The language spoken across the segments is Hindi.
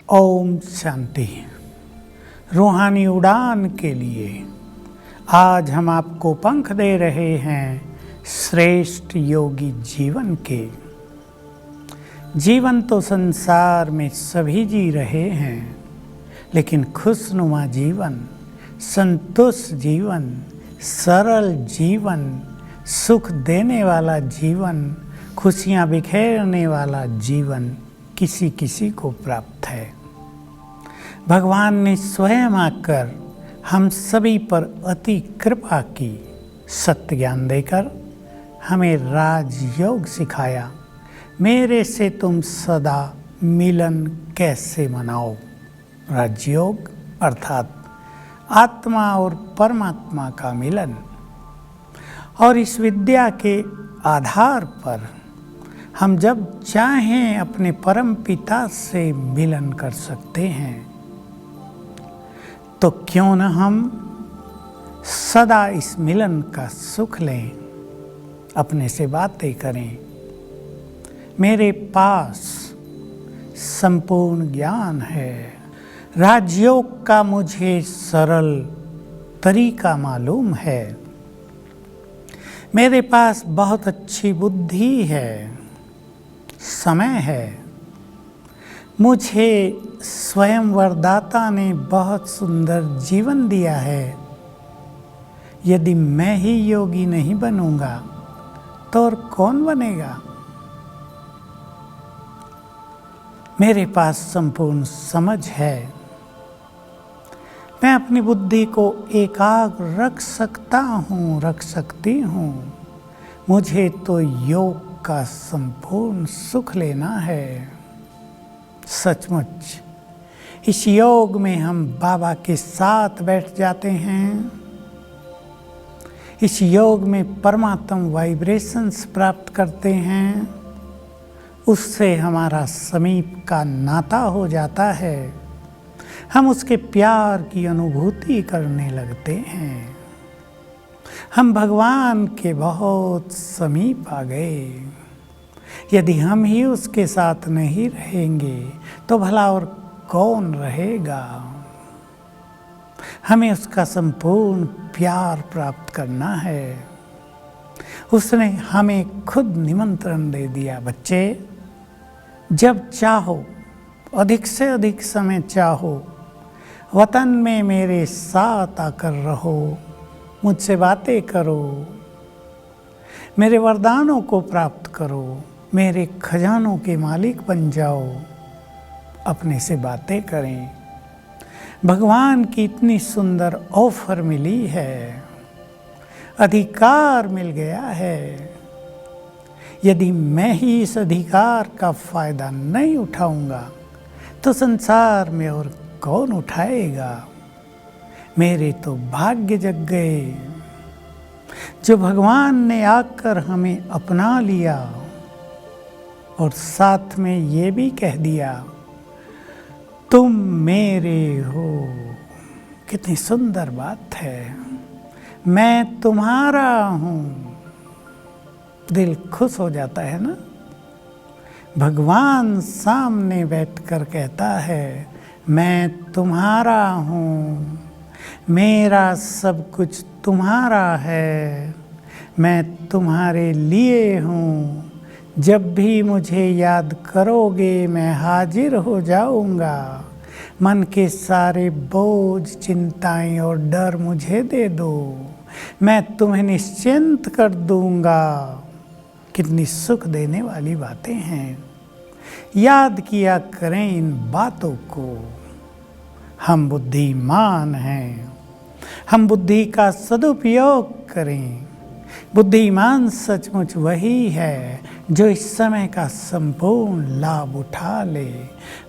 ओम शांति। रूहानी उड़ान के लिए आज हम आपको पंख दे रहे हैं श्रेष्ठ योगी जीवन के। जीवन तो संसार में सभी जी रहे हैं, लेकिन खुशनुमा जीवन, संतुष्ट जीवन, सरल जीवन, सुख देने वाला जीवन, खुशियाँ बिखेरने वाला जीवन किसी किसी को प्राप्त है। भगवान ने स्वयं आकर हम सभी पर अति कृपा की, सत्य ज्ञान देकर हमें राजयोग सिखाया। मेरे से तुम सदा मिलन कैसे मनाओ। राजयोग अर्थात आत्मा और परमात्मा का मिलन। और इस विद्या के आधार पर हम जब चाहें अपने परम पिता से मिलन कर सकते हैं। तो क्यों न हम सदा इस मिलन का सुख लें, अपने से बातें करें। मेरे पास संपूर्ण ज्ञान है। राजयोग का मुझे सरल तरीका मालूम है। मेरे पास बहुत अच्छी बुद्धि है, समय है। मुझे स्वयं वरदाता ने बहुत सुंदर जीवन दिया है। यदि मैं ही योगी नहीं बनूंगा तो और कौन बनेगा। मेरे पास संपूर्ण समझ है। मैं अपनी बुद्धि को एकाग्र रख सकता हूँ, रख सकती हूँ। मुझे तो योग का संपूर्ण सुख लेना है। सचमुच इस योग में हम बाबा के साथ बैठ जाते हैं। इस योग में परमात्म वाइब्रेशंस प्राप्त करते हैं। उससे हमारा समीप का नाता हो जाता है। हम उसके प्यार की अनुभूति करने लगते हैं। हम भगवान के बहुत समीप आ गए। यदि हम ही उसके साथ नहीं रहेंगे तो भला और कौन रहेगा। हमें उसका संपूर्ण प्यार प्राप्त करना है। उसने हमें खुद निमंत्रण दे दिया, बच्चे जब चाहो, अधिक से अधिक समय चाहो, वतन में मेरे साथ आकर रहो, मुझसे बातें करो, मेरे वरदानों को प्राप्त करो, मेरे खजानों के मालिक बन जाओ, अपने से बातें करें। भगवान की इतनी सुंदर ऑफर मिली है, अधिकार मिल गया है। यदि मैं ही इस अधिकार का फायदा नहीं उठाऊंगा तो संसार में और कौन उठाएगा। मेरे तो भाग्य जग गए जो भगवान ने आकर हमें अपना लिया और साथ में ये भी कह दिया, तुम मेरे हो। कितनी सुंदर बात है। मैं तुम्हारा हूँ। दिल खुश हो जाता है ना। भगवान सामने बैठकर कहता है, मैं तुम्हारा हूँ, मेरा सब कुछ तुम्हारा है, मैं तुम्हारे लिए हूँ। जब भी मुझे याद करोगे मैं हाजिर हो जाऊंगा। मन के सारे बोझ, चिंताएं और डर मुझे दे दो, मैं तुम्हें निश्चिंत कर दूंगा। कितनी सुख देने वाली बातें हैं। याद किया करें इन बातों को। हम बुद्धिमान हैं। हम बुद्धि का सदुपयोग करें। बुद्धिमान सचमुच वही है जो इस समय का संपूर्ण लाभ उठा ले।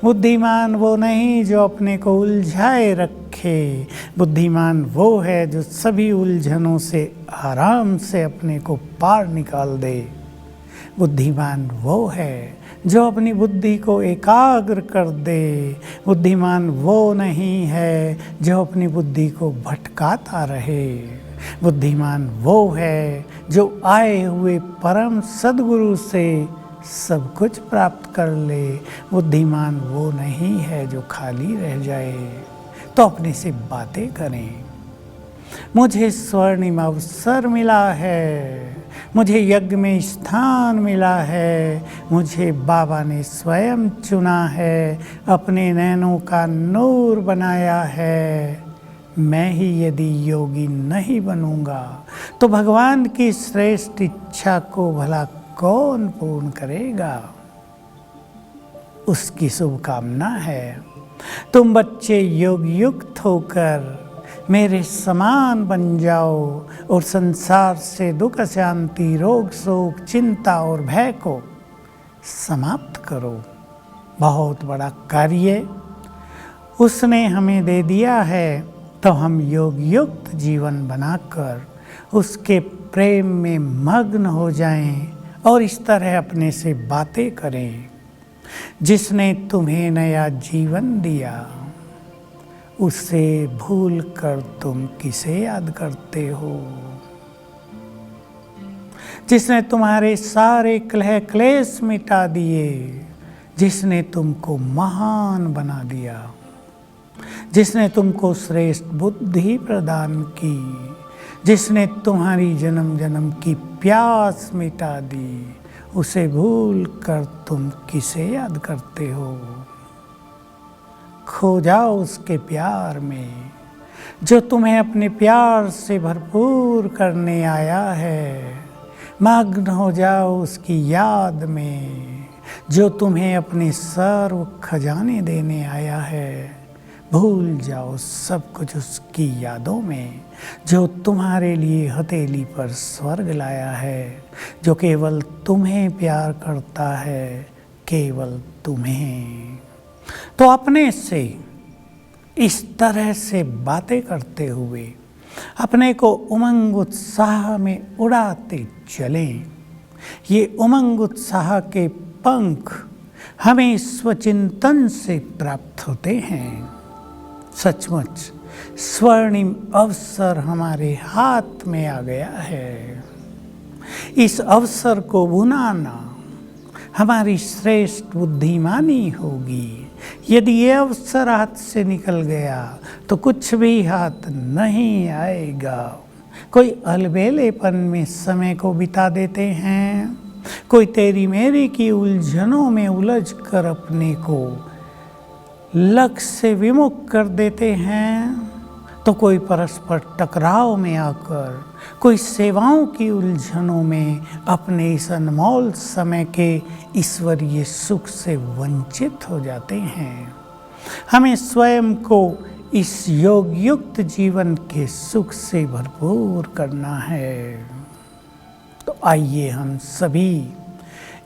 बुद्धिमान वो नहीं जो अपने को उलझाए रखे। बुद्धिमान वो है जो सभी उलझनों से आराम से अपने को पार निकाल दे। बुद्धिमान वो है जो अपनी बुद्धि को एकाग्र कर दे। बुद्धिमान वो नहीं है जो अपनी बुद्धि को भटकाता रहे। बुद्धिमान वो है जो आए हुए परम सद्गुरु से सब कुछ प्राप्त कर ले। बुद्धिमान वो नहीं है जो खाली रह जाए। तो अपने से बातें करें। मुझे स्वर्णिम अवसर मिला है, मुझे यज्ञ में स्थान मिला है, मुझे बाबा ने स्वयं चुना है, अपने नैनों का नूर बनाया है। मैं ही यदि योगी नहीं बनूंगा तो भगवान की श्रेष्ठ इच्छा को भला कौन पूर्ण करेगा। उसकी शुभकामना है तुम बच्चे योग युक्त होकर मेरे समान बन जाओ और संसार से दुख शांति रोग शोक चिंता और भय को समाप्त करो। बहुत बड़ा कार्य उसने हमें दे दिया है, तो हम योग युक्त जीवन बनाकर उसके प्रेम में मग्न हो जाएं और इस तरह अपने से बातें करें। जिसने तुम्हें नया जीवन दिया उसे भूल कर तुम किसे याद करते हो। जिसने तुम्हारे सारे कलह क्लेश मिटा दिए, जिसने तुमको महान बना दिया, जिसने तुमको श्रेष्ठ बुद्धि प्रदान की, जिसने तुम्हारी जन्म जन्म की प्यास मिटा दी, उसे भूल कर तुम किसे याद करते हो। खो जाओ उसके प्यार में जो तुम्हें अपने प्यार से भरपूर करने आया है। मग्न हो जाओ उसकी याद में जो तुम्हें अपने सर्व खजाने देने आया है। भूल जाओ सब कुछ उसकी यादों में जो तुम्हारे लिए हथेली पर स्वर्ग लाया है, जो केवल तुम्हें प्यार करता है, केवल तुम्हें। तो अपने से इस तरह से बातें करते हुए अपने को उमंग उत्साह में उड़ाते चलें। ये उमंग उत्साह के पंख हमें स्वचिंतन से प्राप्त होते हैं। सचमुच स्वर्णिम अवसर हमारे हाथ में आ गया है। इस अवसर को बुनाना हमारी श्रेष्ठ बुद्धिमानी होगी। यदि ये अवसर हाथ से निकल गया तो कुछ भी हाथ नहीं आएगा। कोई अलबेलेपन में समय को बिता देते हैं, कोई तेरी मेरी की उलझनों में उलझ कर अपने को लक्ष्य से विमुख कर देते हैं, तो कोई परस्पर टकराव में आकर कोई सेवाओं की उलझनों में अपने इस अनमोल समय के ईश्वरीय सुख से वंचित हो जाते हैं। हमें स्वयं को इस योग युक्त जीवन के सुख से भरपूर करना है। तो आइए हम सभी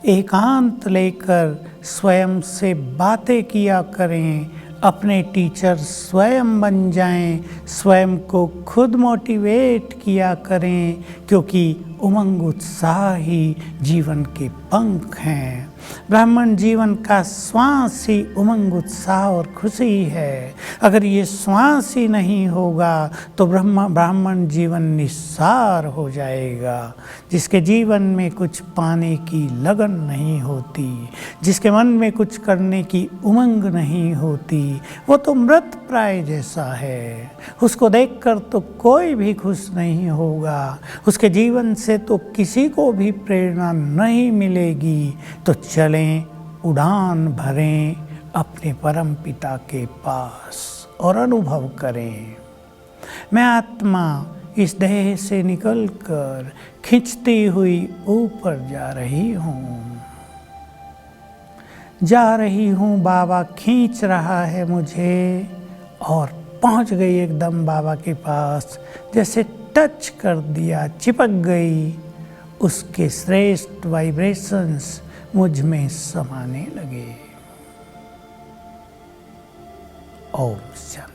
एकांत लेकर स्वयं से बातें किया करें। अपने टीचर स्वयं बन जाएं, स्वयं को खुद मोटिवेट किया करें, क्योंकि उमंग उत्साह ही जीवन के पंख हैं। ब्राह्मण जीवन का श्वास ही उमंग उत्साह और खुशी है। अगर ये श्वास ही नहीं होगा तो ब्राह्मण जीवन निस्सार हो जाएगा। जिसके जीवन में कुछ पाने की लगन नहीं होती, जिसके मन में कुछ करने की उमंग नहीं होती, वो तो मृत प्राय जैसा है। उसको देखकर तो कोई भी खुश नहीं होगा, उसके जीवन से तो किसी को भी प्रेरणा नहीं मिलेगी। तो चलें, उड़ान भरें अपने परम पिता के पास और अनुभव करें। मैं आत्मा इस देह से निकलकर खिंचती हुई ऊपर जा रही हूँ, बाबा खींच रहा है मुझे और पहुँच गई एकदम बाबा के पास। जैसे टच कर दिया, चिपक गई, उसके श्रेष्ठ वाइब्रेशंस मुझ में समाने लगे। ओम शांति।